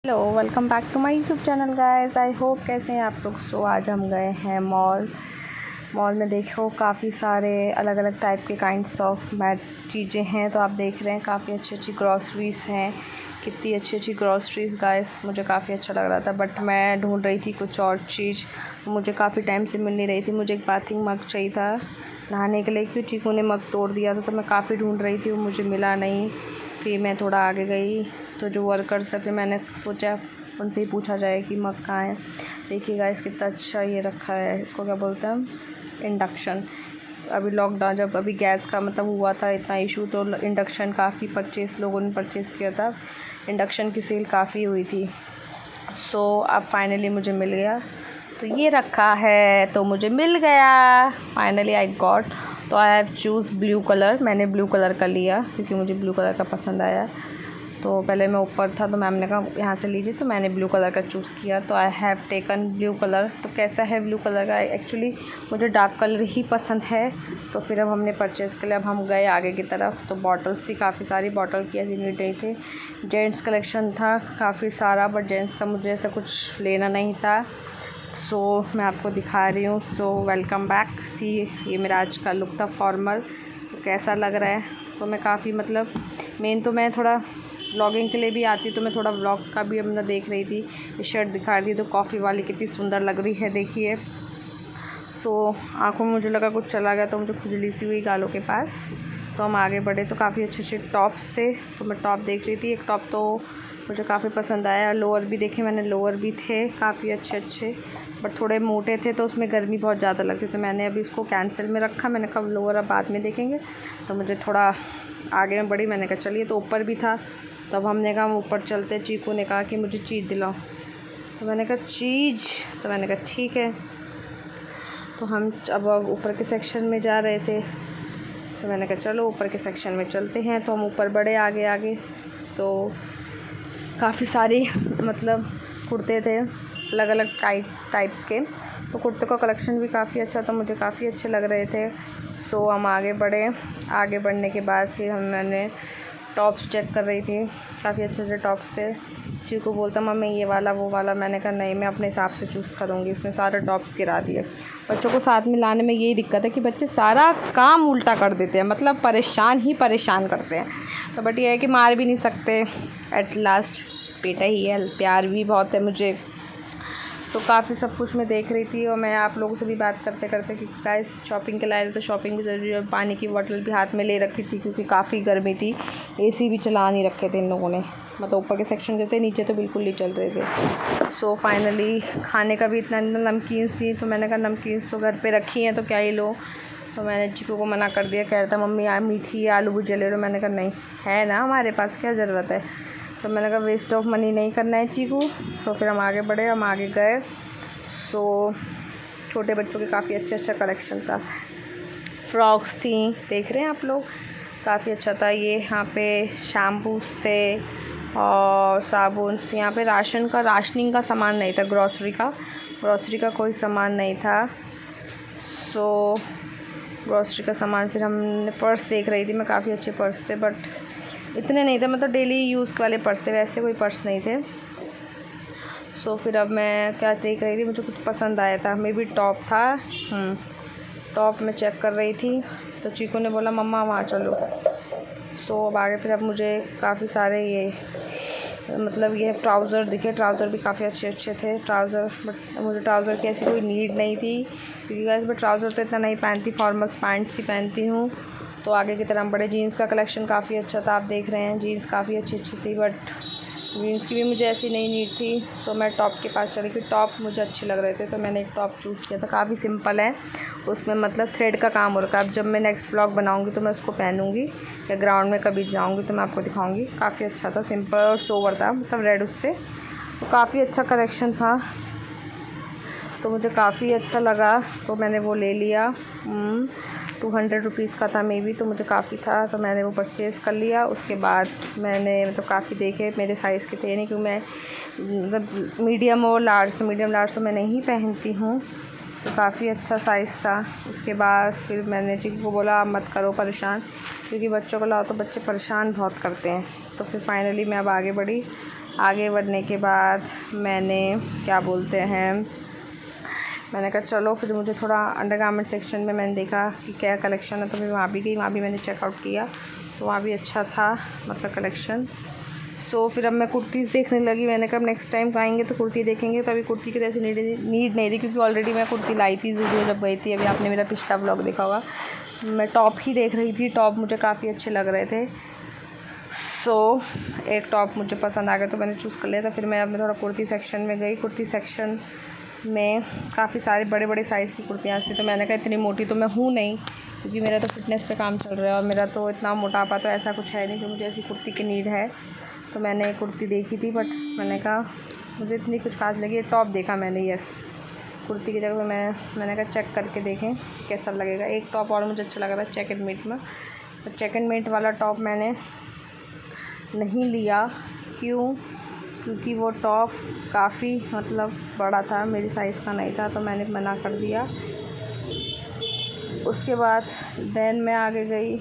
Hello, welcome back to my YouTube channel guys. I hope कैसे हैं आप लोग। सो आज हम गए हैं मॉल में। देखो काफ़ी सारे अलग अलग टाइप के काइंड्स ऑफ मैट चीज़ें हैं। तो आप देख रहे हैं काफ़ी अच्छी ग्रॉसरीज़ हैं। कितनी अच्छी ग्रॉसरीज़ गाइस, मुझे काफ़ी अच्छा लग रहा था। बट मैं ढूंढ रही थी कुछ और चीज़, मुझे काफ़ी टाइम से मिल नहीं रही थी। मुझे एक बाथिंग मग चाहिए था नहाने के लिए, क्यों चीकू ने मग तोड़ दिया था। तो मैं काफ़ी ढूंढ रही थी, वो मुझे मिला नहीं। फिर मैं थोड़ा आगे गई तो जो वर्कर्स है, फिर मैंने सोचा उनसे ही पूछा जाए कि मग कहाँ है। देखिए गाइस कितना अच्छा ये रखा है। इसको क्या बोलते हैं, इंडक्शन। अभी लॉकडाउन जब अभी गैस का मतलब हुआ था इतना इशू, तो इंडक्शन काफ़ी लोगों ने परचेज़ किया था। इंडक्शन की सेल काफ़ी हुई थी। सो अब फाइनली मुझे मिल गया। तो ये रखा है तो मुझे मिल गया फाइनली, आई गॉट। तो I have choose blue colour. मैंने ब्लू कलर का लिया क्योंकि मुझे ब्लू कलर का पसंद आया। तो पहले मैं ऊपर था तो मैम ने कहा यहाँ से लीजिए, तो मैंने ब्लू कलर का चूज़ किया। तो I have taken blue colour. तो कैसा है ब्लू कलर का, एक्चुअली मुझे डार्क कलर ही पसंद है। तो फिर अब हमने परचेज़ के लिए अब हम गए आगे की तरफ। तो बॉटल्स थी, काफ़ी सारी बॉटल की ऐसी नीड नहीं थी। जेंट्स कलेक्शन था काफ़ी सारा, बट जेंट्स का मुझे ऐसा कुछ लेना नहीं था। सो मैं आपको दिखा रही हूँ। So welcome back. सी ये मेरा आज का लुक था फॉर्मल। तो कैसा लग रहा है। तो मैं काफ़ी मतलब मेन तो मैं थोड़ा व्लॉगिंग के लिए भी आती, तो मैं थोड़ा व्लॉग का भी अपना देख रही थी। ये शर्ट दिखा रही थी तो कॉफ़ी वाली कितनी सुंदर लग रही है, देखिए। सो आँखों में मुझे लगा कुछ चला गया, तो मुझे खुजली सी हुई गालों के पास। तो हम आगे बढ़े तो काफ़ी अच्छे टॉप्स थे। तो मैं टॉप देख रही थी। एक टॉप तो मुझे काफ़ी पसंद आया। लोअर भी देखे मैंने, लोअर भी थे काफ़ी अच्छे, बट थोड़े मोटे थे तो उसमें गर्मी बहुत ज़्यादा लगती। तो मैंने अभी इसको कैंसिल में रखा। मैंने कहा लोअर अब बाद में देखेंगे। तो मुझे थोड़ा आगे में बढ़ी, मैंने कहा चलिए। तो ऊपर भी था, तब हमने कहा हम ऊपर चलते। चीकू ने कहा कि मुझे चीज़ दिलाओ। तो मैंने कहा चीज़, तो मैंने कहा ठीक है। तो हम अब ऊपर के सेक्शन में जा रहे थे। तो मैंने कहा चलो ऊपर के सेक्शन में चलते हैं। तो हम ऊपर बढ़े आगे। तो काफ़ी सारी मतलब कुर्ते थे अलग अलग टाइप्स के। तो कुर्ते का कलेक्शन भी काफ़ी अच्छा था, मुझे काफ़ी अच्छे लग रहे थे। सो हम आगे बढ़े। आगे बढ़ने के बाद फिर मैंने टॉप्स चेक कर रही थी। काफ़ी अच्छे टॉप्स थे। चीकू बोलता मम्मी ये वाला वो वाला। मैंने कहा नहीं, मैं अपने हिसाब से चूज़ करूँगी। उसने सारे टॉप्स गिरा दिए। बच्चों को साथ में लाने में यही दिक्कत है कि बच्चे सारा काम उल्टा कर देते हैं, मतलब परेशान करते हैं। तो बट ये है कि मार भी नहीं सकते, एट लास्ट बेटा ही है, प्यार भी बहुत है मुझे। तो काफ़ी सब कुछ मैं देख रही थी। और मैं आप लोगों से भी बात करते कि गाइस शॉपिंग के लाए तो शॉपिंग भी ज़रूरी है। पानी की बोतल भी हाथ में ले रखी थी क्योंकि काफ़ी गर्मी थी। एसी भी चला नहीं रखे थे इन लोगों ने। मतलब ऊपर के सेक्शन जो थे, नीचे तो बिल्कुल नहीं चल रहे थे। सो फाइनली खाने का भी इतना नमकीन थी। तो मैंने कहा नमकीन तो घर पर रखी हैं तो क्या ही लो। तो मैंने चीकू को मना कर दिया। कह रहा था मम्मी मीठी आलू भुजिया ले लो। मैंने कहा नहीं, है ना हमारे पास, क्या ज़रूरत है। तो मैंने कहा वेस्ट ऑफ मनी नहीं करना है चीकू। सो फिर हम आगे बढ़े, हम आगे गए। सो छोटे बच्चों के काफ़ी अच्छा कलेक्शन था। फ्रॉक्स थी, देख रहे हैं आप लोग, काफ़ी अच्छा था। ये यहाँ पे शैम्पूस थे और साबुन। यहाँ पे राशनिंग का सामान नहीं था, ग्रॉसरी का कोई सामान नहीं था। सो ग्रॉसरी का सामान, फिर हमने पर्स देख रही थी मैं, काफ़ी अच्छे पर्स थे बट इतने नहीं थे, मतलब डेली यूज़ वाले पर्स थे, वैसे कोई पर्स नहीं थे। सो फिर अब मैं क्या देख रही थी, मुझे कुछ पसंद आया था, मे बी टॉप था। टॉप में चेक कर रही थी तो चीकू ने बोला मम्मा वहाँ चलो। सो अब आगे फिर अब मुझे काफ़ी सारे ये मतलब ये ट्राउज़र दिखे। ट्राउज़र भी काफ़ी अच्छे थे ट्राउज़र, बट मुझे ट्राउज़र की ऐसी कोई नीड नहीं थी क्योंकि वैसे मैं ट्राउज़र तो इतना नहीं पहनती, फॉर्मल्स पैंट्स ही पहनती हूँ। तो आगे की तरफ बड़े जीन्स का कलेक्शन काफ़ी अच्छा था। आप देख रहे हैं जीन्स काफ़ी अच्छी थी, बट जीन्स की भी मुझे ऐसी नहीं नीड थी। सो मैं टॉप के पास चली गई। टॉप मुझे अच्छे लग रहे थे तो मैंने एक टॉप चूज़ किया था। काफ़ी सिंपल है, उसमें मतलब थ्रेड का काम हो रखा है। अब जब मैं नेक्स्ट व्लॉग बनाऊंगी तो मैं उसको पहनूंगी, या ग्राउंड में कभी जाऊंगी तो मैं आपको दिखाऊंगी। काफ़ी अच्छा था, सिंपल और सोवर था, मतलब रेड उससे। तो काफ़ी अच्छा कलेक्शन था, तो मुझे काफ़ी अच्छा लगा तो मैंने वो ले लिया। 200 रुपीज़ का था मे बी, तो मुझे काफ़ी था तो मैंने वो परचेज़ कर लिया। उसके बाद मैंने मतलब काफ़ी देखे, मेरे साइज़ के थे नहीं, क्योंकि मैं मतलब मीडियम और लार्ज, तो मीडियम लार्ज तो मैं नहीं पहनती हूँ। तो काफ़ी अच्छा साइज़ था। उसके बाद फिर मैंने चीकू को बोला आप मत करो परेशान, क्योंकि बच्चों को लाओ तो बच्चे परेशान बहुत करते हैं। तो फिर फाइनली मैं अब आगे बढ़ी। आगे बढ़ने के बाद मैंने क्या बोलते हैं, मैंने कहा चलो फिर मुझे थोड़ा अंडरगारमेंट सेक्शन में मैंने देखा कि क्या कलेक्शन है, तो मैं वहाँ भी गई, वहाँ भी मैंने चेकआउट किया, तो वहाँ भी अच्छा था मतलब कलेक्शन। सो फिर अब मैं कुर्तीज़ देखने लगी। मैंने कहा नेक्स्ट टाइम आएंगे तो कुर्ती देखेंगे। तो अभी कुर्ती की जैसे नीड नहीं थी, क्योंकि ऑलरेडी मैं कुर्ती लाई थी ज़ूडियो जब गई थी। अभी आपने मेरा पिछला व्लॉग देखा होगा, मैं टॉप ही देख रही थी। टॉप मुझे काफ़ी अच्छे लग रहे थे। सो एक टॉप मुझे पसंद आ गया तो मैंने चूज़ कर लिया था। फिर मैं अब थोड़ा कुर्ती सेक्शन में गई। कुर्ती सेक्शन में काफ़ी सारे बड़े बड़े साइज़ की कुर्तियाँ थी। तो मैंने कहा इतनी मोटी तो मैं हूँ नहीं, क्योंकि मेरा तो फिटनेस पे काम चल रहा है और मेरा तो इतना मोटापा तो ऐसा कुछ है नहीं कि मुझे ऐसी कुर्ती की नीड है। तो मैंने एक कुर्ती देखी थी, बट मैंने कहा मुझे इतनी कुछ खास लगी। टॉप देखा मैंने, यस, कुर्ती की जगह पे मैंने कहा चेक करके देखें कैसा लगेगा। एक टॉप और मुझे अच्छा लगा था चेक एंड मेट में, तो चेक एंड मेट वाला टॉप मैंने नहीं लिया। क्योंकि वो टॉप काफ़ी मतलब बड़ा था, मेरी साइज़ का नहीं था, तो मैंने मना कर दिया। उसके बाद देन मैं आगे गई।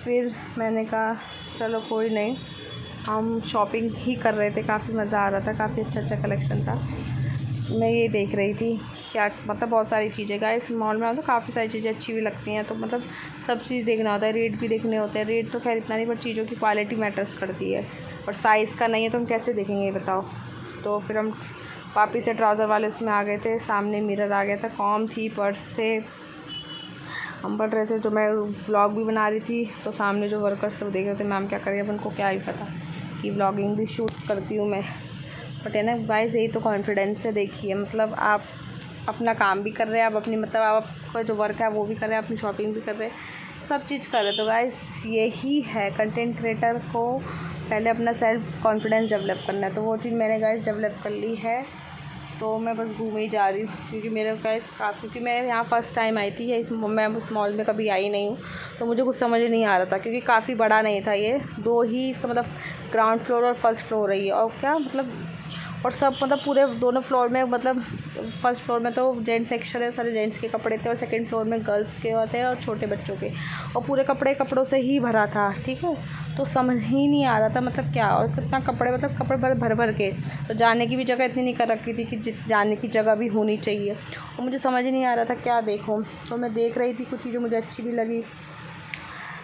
फिर मैंने कहा चलो कोई नहीं, हम शॉपिंग ही कर रहे थे, काफ़ी मज़ा आ रहा था, काफ़ी अच्छा कलेक्शन था। मैं ये देख रही थी क्या मतलब बहुत सारी चीज़ें गाइस मॉल में तो काफ़ी सारी चीज़ें अच्छी भी लगती हैं। तो मतलब सब चीज़ देखना होता है, रेट भी देखने होते हैं। रेट तो खैर इतना नहीं, बट चीज़ों की क्वालिटी मैटर्स करती है। और साइज़ का नहीं है तो हम कैसे देखेंगे ये बताओ। तो फिर हम वापस से ट्राउज़र वाले उसमें आ गए थे। सामने मिरर आ गया था, कॉम थी, पर्स थे, हम पढ़ रहे थे। जो मैं व्लॉग भी बना रही थी, तो सामने जो वर्कर्स थे वो देख रहे थे मैम क्या कर रही है। अब उनको क्या ही पता कि व्लॉगिंग भी शूट करती हूँ मैं। बट है ना गाइस, यही तो कॉन्फिडेंस से देखिए, मतलब आप अपना काम भी कर रहे हैं, आप अपनी मतलब आपका जो वर्क है वो भी कर रहे हैं, अपनी शॉपिंग भी कर रहे हैं, सब चीज़ कर रहे हैं। तो गाइस यही है, कंटेंट क्रिएटर को पहले अपना सेल्फ कॉन्फिडेंस डेवलप करना है। तो वो चीज़ मैंने गाइस डेवलप कर ली है। सो मैं बस घूमे ही जा रही हूँ, क्योंकि मेरे गाइस क्योंकि मैं यहाँ फ़र्स्ट टाइम आई थी, मैं उस मॉल में कभी आई नहीं हूँ, तो मुझे कुछ समझ नहीं आ रहा था, क्योंकि काफ़ी बड़ा नहीं था ये। दो ही इसका मतलब ग्राउंड फ्लोर और फर्स्ट फ्लोर है ये, और क्या मतलब और सब मतलब पूरे दोनों फ्लोर में मतलब फर्स्ट फ्लोर में तो जेंट्स सेक्शन है, सारे जेंट्स के कपड़े थे, और सेकंड फ्लोर में गर्ल्स के होते हैं और छोटे बच्चों के, और पूरे कपड़ों से ही भरा था। ठीक है, तो समझ ही नहीं आ रहा था मतलब क्या और कितना कपड़े, मतलब कपड़े भर भर के। तो जाने की भी जगह इतनी नहीं कर रखी थी कि जाने की जगह भी होनी चाहिए, और मुझे समझ ही नहीं आ रहा था क्या देखूँ। तो मैं देख रही थी, कुछ चीज़ें मुझे अच्छी भी लगी।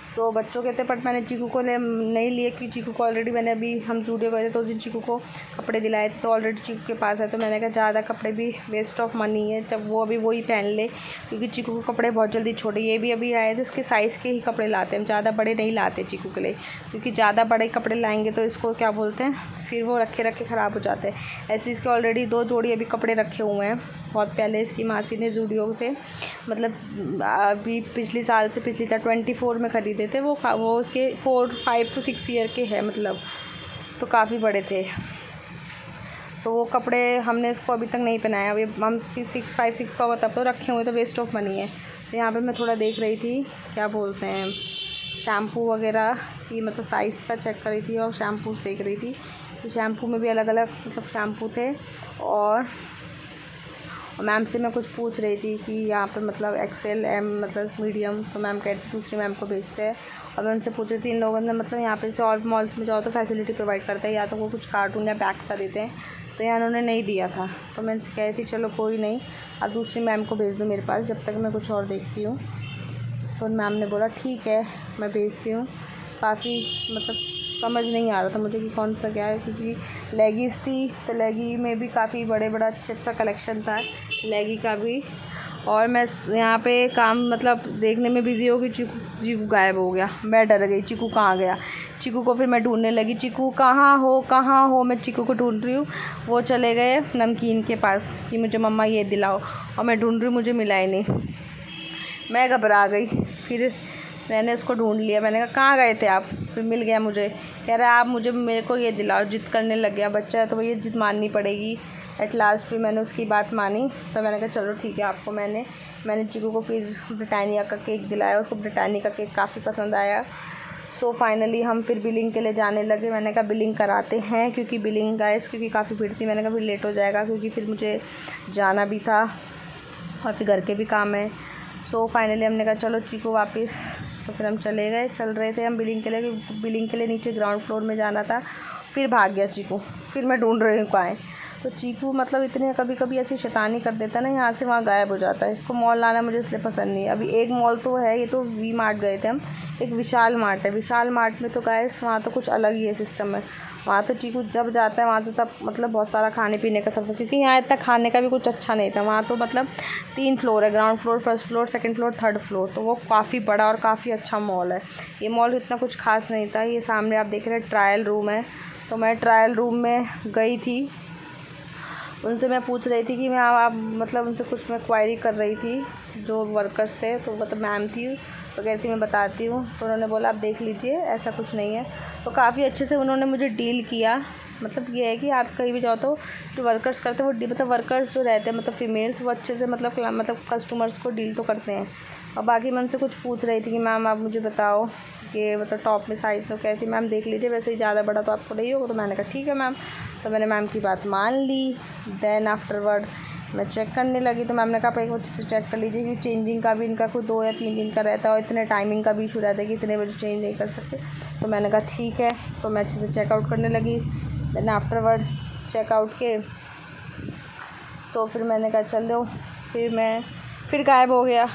सो बच्चों के थे, बट मैंने चीकू को नहीं लिए, क्योंकि चीकू को ऑलरेडी मैंने अभी हम ज़ूडियो गए थे तो उस दिन चीकू को कपड़े दिलाए थे, तो ऑलरेडी चीकू के पास है। तो मैंने कहा ज़्यादा कपड़े भी वेस्ट ऑफ मनी है, जब वो अभी वही पहन ले, क्योंकि चीकू को कपड़े बहुत जल्दी छोटे, ये भी अभी आए थे, इसके साइज़ के ही कपड़े लाते हैं, हम ज़्यादा बड़े नहीं लाते चीकू के लिए, क्योंकि ज़्यादा बड़े कपड़े लाएंगे तो इसको क्या बोलते हैं, फिर वो रखे ख़राब हो जाते हैं। ऐसे इसके ऑलरेडी 2 जोड़ी अभी कपड़े रखे हुए हैं, बहुत पहले इसकी मासी ने ज़ूडियो से मतलब अभी पिछले साल 24 में ख़रीदे थे। वो उसके 5 to 6 ईयर के हैं मतलब, तो काफ़ी बड़े थे। सो वो कपड़े हमने इसको अभी तक नहीं पहनाया, अभी हम 5-6 का होगा तब तो रखे हुए, तो वेस्ट ऑफ मनी है। तो यहाँ पे मैं थोड़ा देख रही थी क्या बोलते हैं शैम्पू वगैरह की, मतलब साइज़ का चेक कर रही थी और शैम्पू देख रही थी। तो शैम्पू में भी अलग अलग मतलब शैम्पू थे, और मैम से मैं कुछ पूछ रही थी कि यहाँ पे मतलब XL M मतलब मीडियम, तो मैम कहती दूसरी मैम को भेजते हैं। और मैं उनसे पूछ रही थी, इन लोगों ने मतलब यहाँ पे से और मॉल्स में जाओ तो फैसिलिटी प्रोवाइड करते हैं, या तो वो कुछ कार्टून या बैग सा देते हैं, तो यहाँ उन्होंने नहीं दिया था। तो मैं उनसे कह रही थी चलो कोई नहीं, आप दूसरी मैम को भेज दो मेरे पास, जब तक मैं कुछ और देखती हूँ। तो मैम ने बोला ठीक है मैं भेजती हूँ। काफ़ी मतलब समझ नहीं आ रहा था मुझे कि कौन सा क्या है, क्योंकि लेगीज़ थी, तो लेगी में भी काफ़ी बड़ा अच्छा कलेक्शन था लेगी का भी। और मैं यहाँ पे काम मतलब देखने में बिज़ी हो गई, चीकू गायब हो गया। मैं डर गई चीकू कहाँ गया। चीकू को फिर मैं ढूंढने लगी, चीकू कहाँ हो, मैं चीकू को ढूंढ रही हूँ। वो चले गए नमकीन के पास कि मुझे मम्मा ये दिलाओ, और मैं ढूंढ रही हूँ, मुझे मिला ही नहीं। मैं घबरा गई, फिर मैंने उसको ढूंढ लिया। मैंने कहा कहाँ गए थे आप, फिर मिल गया मुझे। कह रहा है आप मेरे को ये दिलाओ, जिद करने लग गया। बच्चा है तो भैया जिद माननी पड़ेगी। एट लास्ट फिर मैंने उसकी बात मानी, तो मैंने कहा चलो ठीक है आपको मैंने चीकू को फिर ब्रिटानिया का केक दिलाया। उसको ब्रिटानिया का केक काफ़ी पसंद आया। सो फाइनली हम फिर बिलिंग के लिए जाने लगे। मैंने कहा बिलिंग कराते हैं, क्योंकि बिलिंग गाइस क्योंकि काफ़ी भीड़ थी। मैंने कहा फिर लेट हो जाएगा, क्योंकि फिर मुझे जाना भी था और फिर घर के भी काम है। सो फाइनली हमने कहा चलो चीकू वापस, तो फिर हम चल रहे थे हम बिलिंग के लिए नीचे ग्राउंड फ्लोर में जाना था। फिर भाग गया चीकू। फिर मैं ढूंढ रही हूँ कहाँ है। तो चीकू मतलब इतने कभी कभी ऐसी शैतानी कर देता है ना, यहाँ से वहाँ गायब हो जाता है। इसको मॉल लाना मुझे इसलिए पसंद नहीं है। अभी एक मॉल तो है, ये तो वी मार्ट गए थे हम, एक विशाल मार्ट है। विशाल मार्ट में तो गाइस वहाँ तो कुछ अलग ही है सिस्टम है। वहाँ तो चीकू जब जाता है वहाँ से तब मतलब बहुत सारा खाने पीने का सब, क्योंकि यहाँ इतना खाने का भी कुछ अच्छा नहीं था। वहाँ तो मतलब 3 फ्लोर है, ground floor, first floor, second floor, third floor. तो वो काफ़ी बड़ा और काफ़ी अच्छा मॉल है। ये मॉल इतना कुछ खास नहीं था। ये सामने आप देख रहे हैं ट्रायल रूम है, तो मैं ट्रायल रूम में गई थी। उनसे मैं पूछ रही थी कि मैं आप मतलब उनसे कुछ मैं क्वायरी कर रही थी, जो वर्कर्स थे, तो मतलब मैम थी, तो कह रही थी मैं बताती हूँ। तो उन्होंने बोला आप देख लीजिए, ऐसा कुछ नहीं है। तो काफ़ी अच्छे से उन्होंने मुझे डील किया। मतलब ये है कि आप कहीं भी जाओ तो जो वर्कर्स करते हैं वो मतलब वर्कर्स जो रहते हैं मतलब फीमेल्स, वो अच्छे से मतलब कस्टमर्स को डील तो करते हैं। और बाकी मैं उनसे कुछ पूछ रही थी कि मैम आप मुझे बताओ कि मतलब टॉप में साइज़, तो कह रही थी मैम देख लीजिए, वैसे ही ज़्यादा बड़ा तो आपको नहीं होगा। तो मैंने कहा ठीक है मैम। तो मैंने मैम की बात मान ली। देन आफ्टरवर्ड मैं चेक करने लगी। तो मैम ने कहा आप एक अच्छे से चेक कर लीजिए, क्योंकि चेंजिंग का भी इनका कोई 2 या 3 दिन का रहता है, और इतने टाइमिंग का भी इशू रहता है कि इतने बजे चेंज नहीं कर सकते। तो मैंने कहा ठीक है। तो मैं अच्छे से चेकआउट करने लगी। देन आफ्टरवर्ड चेकआउट के फिर मैंने कहा चलो, फिर गायब हो गया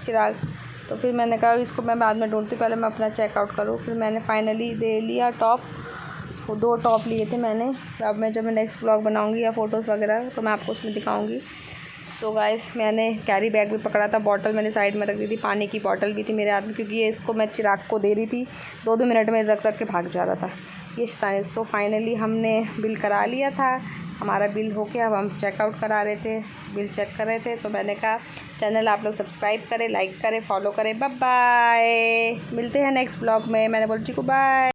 चिराग। तो फिर मैंने कहा इसको मैं बाद में ढूंढती, पहले मैं अपना चेकआउट करूँ। फिर मैंने फाइनली ले लिया टॉप। वो 2 टॉप लिए थे मैंने। अब मैं जब मैं नेक्स्ट व्लॉग बनाऊंगी या फ़ोटोज़ वगैरह तो मैं आपको उसमें दिखाऊंगी। सो गाइस मैंने कैरी बैग भी पकड़ा था, बॉटल मैंने साइड में रख दी थी, पानी की बॉटल भी थी मेरे हाथ में, क्योंकि ये इसको मैं चिराग को दे रही थी। 2-2 मिनट में रख के भाग जा रहा था ये शैतानी। सो फाइनली हमने बिल करा लिया था। हमारा बिल हो गया। अब हम चेकआउट करा रहे थे, बिल चेक कर रहे थे। तो मैंने कहा चैनल आप लोग सब्सक्राइब करें, लाइक करें, फॉलो करें। बाय बाय, मिलते हैं नेक्स्ट ब्लॉग में। मैंने बोला जी को बाय।